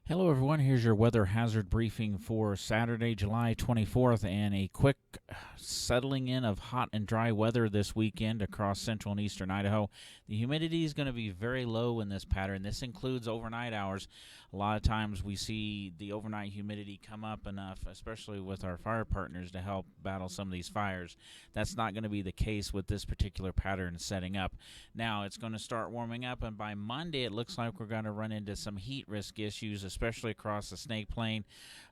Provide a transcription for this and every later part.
Hello, everyone. Here's your weather hazard briefing for Saturday, July 24th, and a quick settling in of hot and dry weather this weekend across central and eastern Idaho. The humidity is going to be very low in this pattern. This includes overnight hours. A lot of times we see the overnight humidity come up enough, especially with our fire partners, to help battle some of these fires. That's not going to be the case with this particular pattern setting up. Now, it's going to start warming up, and by Monday, it looks like we're going to run into some heat risk issues, especially across the Snake Plain,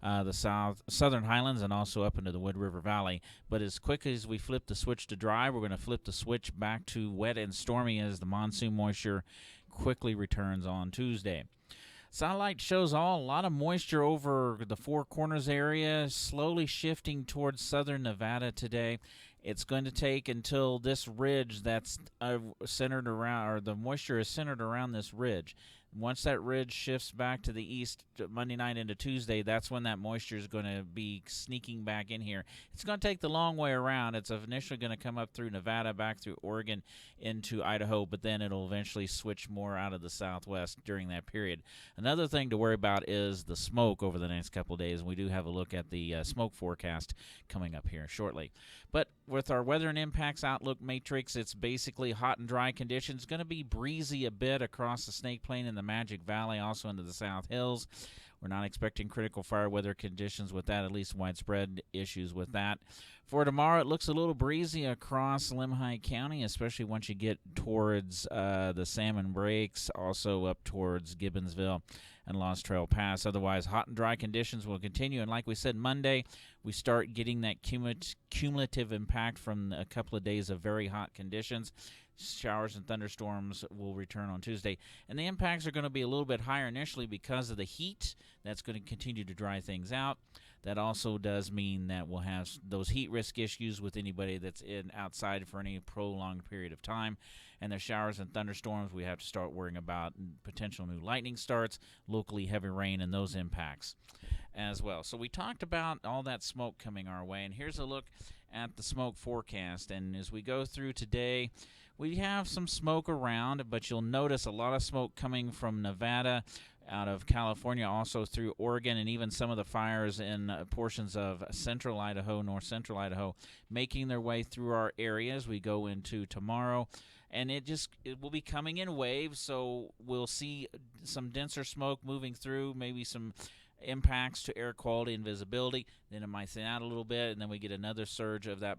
the southern highlands, and also up into the Wood River Valley. But as quick as we flip the switch to dry, we're going to flip the switch back to wet and stormy as the monsoon moisture quickly returns on Tuesday. Satellite shows a lot of moisture over the Four Corners area, slowly shifting towards southern Nevada today. It's going to take until this ridge that's centered around, or the moisture is centered around this ridge. Once that ridge shifts back to the east Monday night into Tuesday, that's when that moisture is going to be sneaking back in here. It's going to take the long way around. It's initially going to come up through Nevada, back through Oregon into Idaho, but then it'll eventually switch more out of the southwest during that period. Another thing to worry about is the smoke over the next couple of days, and we do have a look at the smoke forecast coming up here shortly. But with our weather and impacts outlook matrix, it's basically hot and dry conditions. Going to be breezy a bit across the Snake Plain and the Magic Valley, also into the South Hills. We're not expecting critical fire weather conditions with that, at least widespread issues with that. For tomorrow, it looks a little breezy across Lemhi County, especially once you get towards the Salmon Breaks, also up towards Gibbonsville and Lost Trail Pass. Otherwise, hot and dry conditions will continue. And like we said, Monday, we start getting that cumulative impact from a couple of days of very hot conditions. Showers and thunderstorms will return on Tuesday. And the impacts are going to be a little bit higher initially because of the heat. That's going to continue to dry things out. That also does mean that we'll have those heat risk issues with anybody that's outside for any prolonged period of time. And the showers and thunderstorms, we have to start worrying about potential new lightning starts, locally heavy rain, and those impacts as well. So we talked about all that smoke coming our way, and here's a look at the smoke forecast. And as we go through today, we have some smoke around, but you'll notice a lot of smoke coming from Nevada, out of California, also through Oregon, and even some of the fires in portions of central Idaho, north central Idaho, making their way through our area as we go into tomorrow. And it will be coming in waves, so we'll see some denser smoke moving through, maybe some impacts to air quality and visibility. Then it might thin out a little bit, and then we get another surge of that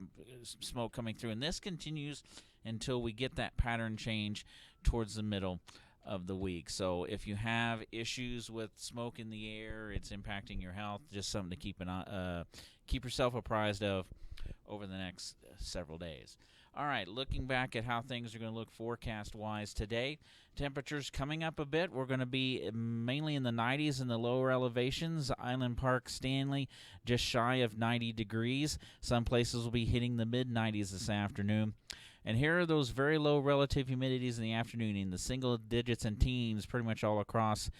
smoke coming through. And this continues until we get that pattern change towards the middle of the week. So if you have issues with smoke in the air, it's impacting your health, just something to keep yourself apprised of over the next several days. All right, looking back at how things are going to look forecast-wise today, temperatures coming up a bit. We're going to be mainly in the 90s in the lower elevations. Island Park, Stanley, just shy of 90 degrees. Some places will be hitting the mid-90s this afternoon. And here are those very low relative humidities in the afternoon, in the single digits and teens pretty much all across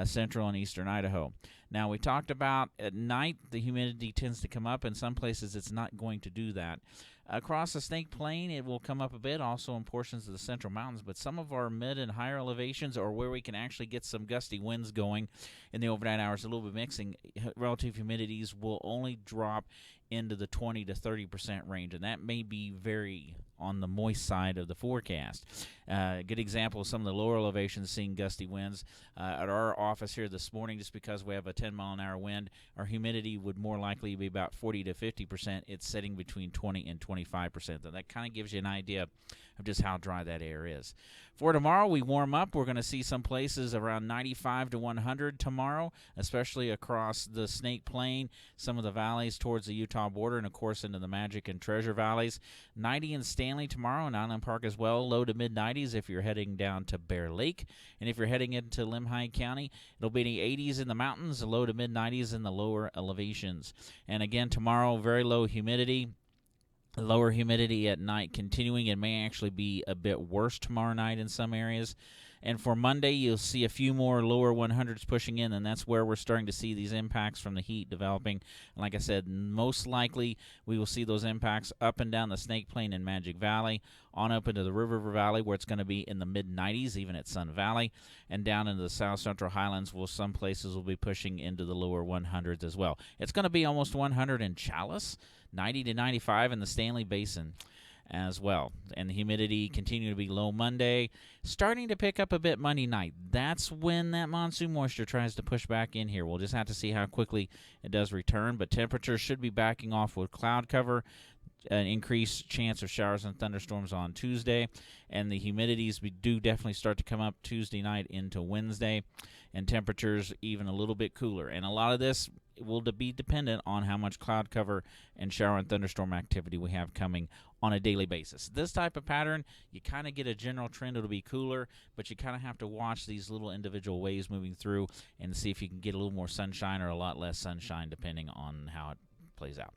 central and eastern Idaho. Now, we talked about at night the humidity tends to come up. In some places, it's not going to do that. Across the Snake Plain, it will come up a bit, also in portions of the central mountains, but some of our mid and higher elevations are where we can actually get some gusty winds going in the overnight hours, a little bit mixing. Relative humidities will only drop into the 20 to 30% range, and that may be very on the moist side of the forecast. A good example of some of the lower elevations seeing gusty winds. At our office here this morning, just because we have a 10-mile-an-hour wind, our humidity would more likely be about 40 to 50%. It's setting between 20 and 25%. So that kind of gives you an idea of just how dry that air is. For tomorrow, we warm up. We're going to see some places around 95 to 100 tomorrow, especially across the Snake Plain, some of the valleys towards the Utah border, and, of course, into the Magic and Treasure Valleys. 90 in Stanley tomorrow, and Island Park as well, low to mid-90s if you're heading down to Bear Lake. And if you're heading into Lemhi County, it'll be in the 80s in the mountains, low to mid-90s in the lower elevations. And again, tomorrow, very low humidity. Lower humidity at night continuing. It may actually be a bit worse tomorrow night in some areas. And for Monday, you'll see a few more lower 100s pushing in, and that's where we're starting to see these impacts from the heat developing. And like I said, most likely we will see those impacts up and down the Snake Plain and Magic Valley, on up into the River Valley, where it's going to be in the mid-90s, even at Sun Valley, and down into the South Central Highlands, where some places will be pushing into the lower 100s as well. It's going to be almost 100 in Chalice, 90 to 95 in the Stanley Basin as well. And the humidity continuing to be low Monday, starting to pick up a bit Monday night. That's when that monsoon moisture tries to push back in here. We'll just have to see how quickly it does return, but temperatures should be backing off with cloud cover, an increased chance of showers and thunderstorms on Tuesday, and the humidities do definitely start to come up Tuesday night into Wednesday, and temperatures even a little bit cooler. And a lot of this will be dependent on how much cloud cover and shower and thunderstorm activity we have coming on a daily basis. This type of pattern, you kind of get a general trend. It'll be cooler, but you kind of have to watch these little individual waves moving through and see if you can get a little more sunshine or a lot less sunshine depending on how it plays out.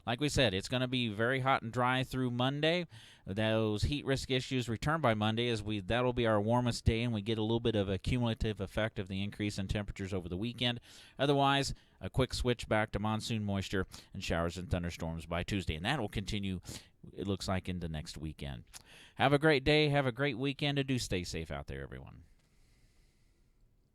Like we said, it's going to be very hot and dry through Monday. Those heat risk issues return by Monday, as that'll be our warmest day, and we get a little bit of a cumulative effect of the increase in temperatures over the weekend. Otherwise, a quick switch back to monsoon moisture and showers and thunderstorms by Tuesday, and that will continue, it looks like, into next weekend. Have a great day. Have a great weekend, and do stay safe out there, everyone.